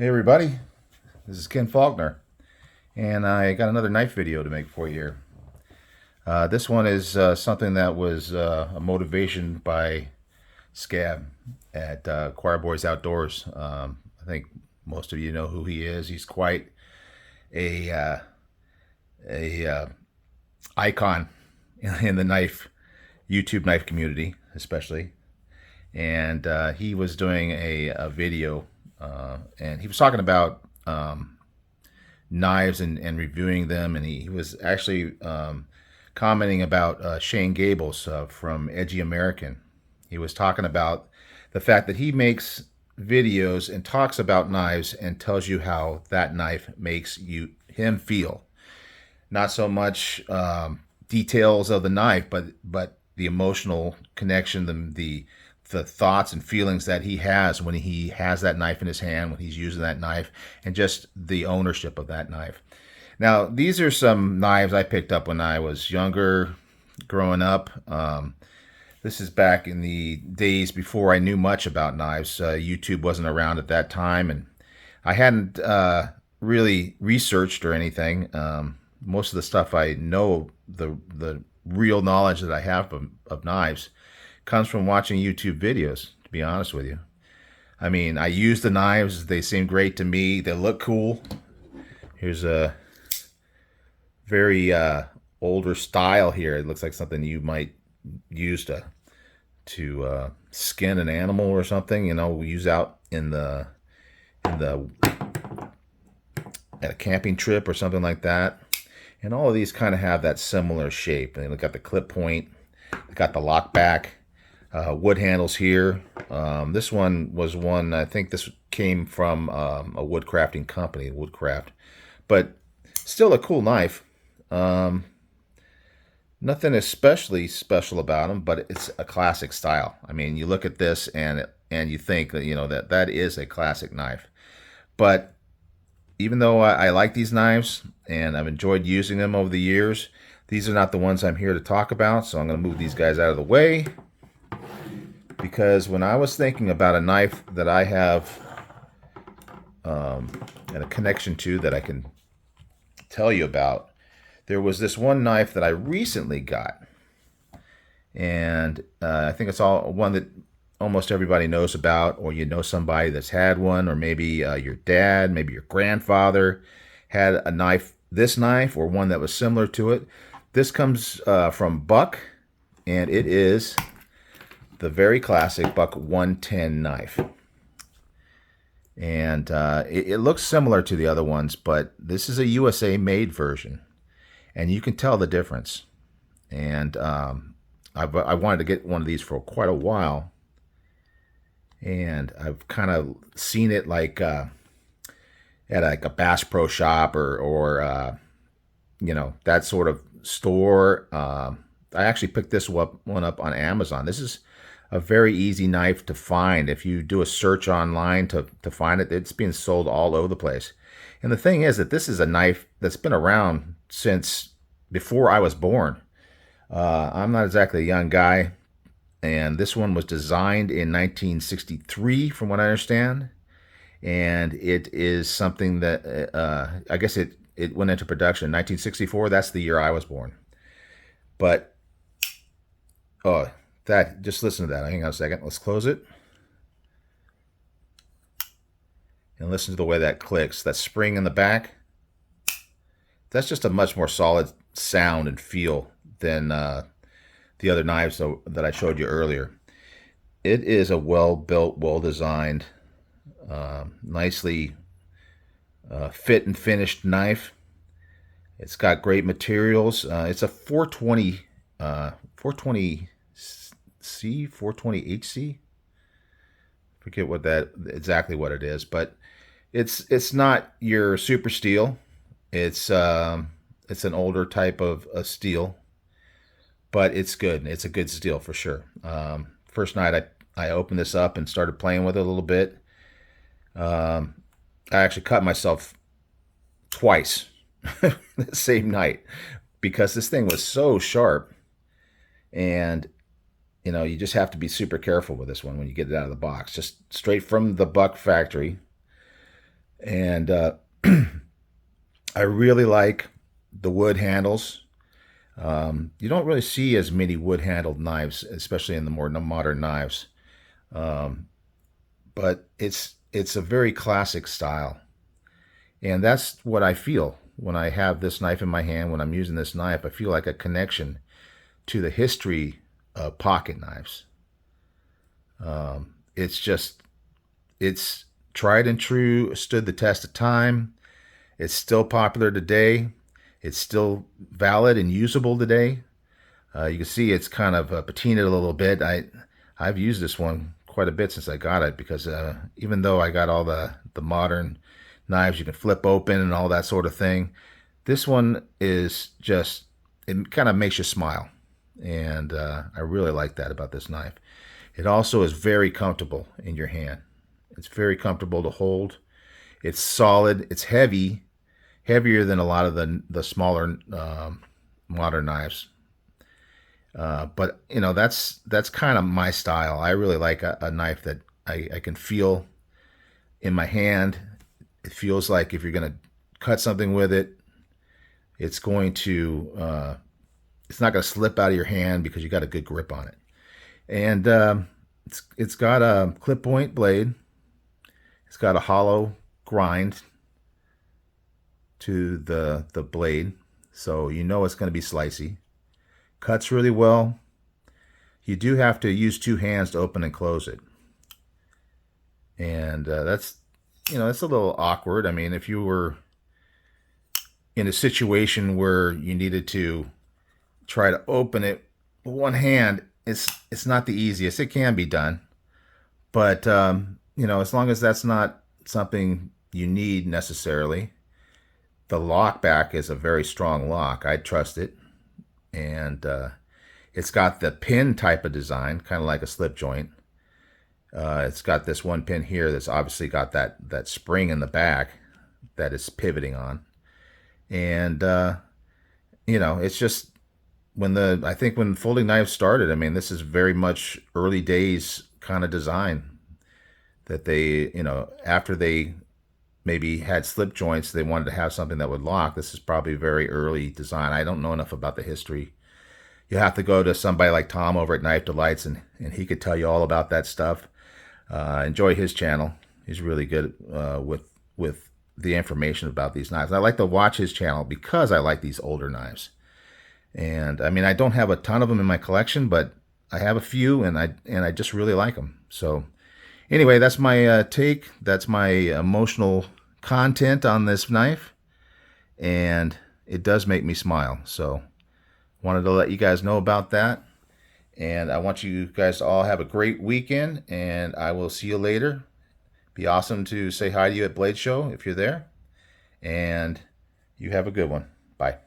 Hey everybody, this is Ken Faulkner, and I got another knife video to make for you here. This one is something that was a motivation by Scab at Choir Boys Outdoors. I think most of you know who he is. He's quite a icon in the YouTube knife community, especially. And he was doing a video, and he was talking about knives and reviewing them, and he was actually commenting about Shane Gables from Edgy American. He was talking about the fact that he makes videos and talks about knives and tells you how that knife makes him feel. Not so much details of the knife, but the emotional connection, the thoughts and feelings that he has when he has that knife in his hand, when he's using that knife, and just the ownership of that knife. Now, these are some knives I picked up when I was younger, growing up. This is back in the days before I knew much about knives. YouTube wasn't around at that time, and I hadn't really researched or anything. Most of the stuff I know, the real knowledge that I have of knives, comes from watching YouTube videos, to be honest with you. I mean, I use the knives. They seem great to me. They look cool. Here's a very older style here. It looks like something you might use to skin an animal or something. You know, we use out in the at a camping trip or something like that. And all of these kind of have that similar shape. And they got the clip point, they got the lock back. Wood handles here. This one was one, I think this came from a wood crafting company, Woodcraft. But still a cool knife. Nothing especially special about them, but it's a classic style. I mean, you look at this and you think that, you know, that is a classic knife. But even though I like these knives and I've enjoyed using them over the years, these are not the ones I'm here to talk about. So I'm going to move these guys out of the way. Because when I was thinking about a knife that I have and a connection to that I can tell you about, there was this one knife that I recently got. And I think it's all one that almost everybody knows about, or you know somebody that's had one, or maybe your dad, maybe your grandfather had a knife, this knife, or one that was similar to it. This comes from Buck, and it is the very classic Buck 110 knife. And it looks similar to the other ones, but this is a USA made version. And you can tell the difference. And I wanted to get one of these for quite a while. And I've kind of seen it like at like a Bass Pro Shop or you know, that sort of store. I actually picked this one up on Amazon. This is a very easy knife to find. If you do a search online to find it, it's being sold all over the place. And the thing is that this is a knife that's been around since before I was born. I'm not exactly a young guy, and this one was designed in 1963, from what I understand. And it is something that I guess it went into production in 1964. That's the year I was born. But oh, that, just listen to that. Hang on a second. Let's close it. And listen to the way that clicks. That spring in the back. That's just a much more solid sound and feel than the other knives that I showed you earlier. It is a well-built, well-designed, nicely fit and finished knife. It's got great materials. It's a 420 420C, 420HC. Forget what that exactly what it is, but it's not your super steel. It's an older type of steel, but it's good. It's a good steel for sure. First night I opened this up and started playing with it a little bit. I actually cut myself twice the same night because this thing was so sharp. And you know, you just have to be super careful with this one when you get it out of the box. Just straight from the Buck factory. And I really like the wood handles. You don't really see as many wood handled knives, especially in the more modern knives. Um, but it's a very classic style, and that's what I feel when I have this knife in my hand. When I'm using this knife, I feel like a connection to the history of pocket knives. It's just it's tried and true, stood the test of time. It's still popular today. It's still valid and usable today. You can see it's kind of patinaed a little bit. I've used this one quite a bit since I got it because even though I got all the modern knives you can flip open and all that sort of thing, this one is just, it kind of makes you smile, and I really like that about this knife. It also is very comfortable in your hand. It's very comfortable to hold. It's solid. It's heavy, heavier than a lot of the smaller modern knives. But you know, that's kind of my style. I really like a knife that I can feel in my hand. It feels like if you're going to cut something with it, it's going to it's not going to slip out of your hand because you got a good grip on it. And it's got a clip point blade. It's got a hollow grind to the blade, so you know it's going to be slicey. Cuts really well. You do have to use two hands to open and close it, and that's, you know, it's a little awkward. I mean, if you were in a situation where you needed to try to open it with one hand, it's not the easiest. It can be done, but you know, as long as that's not something you need necessarily, the lock back is a very strong lock. I trust it, and it's got the pin type of design, kind of like a slip joint. It's got this one pin here that's obviously got that spring in the back that is pivoting on, and you know, it's just I think when folding knives started, I mean, this is very much early days kind of design that they, you know, after they maybe had slip joints, they wanted to have something that would lock. This is probably very early design. I don't know enough about the history. You have to go to somebody like Tom over at Knife Delights, and he could tell you all about that stuff. Enjoy his channel. He's really good with the information about these knives. I like to watch his channel because I like these older knives. And I mean, I don't have a ton of them in my collection, but I have a few, and I just really like them. So anyway, that's my take. That's my emotional content on this knife, and it does make me smile. So wanted to let you guys know about that. And I want you guys to all have a great weekend, and I will see you later. Be awesome to say hi to you at Blade Show if you're there. And you have a good one. Bye.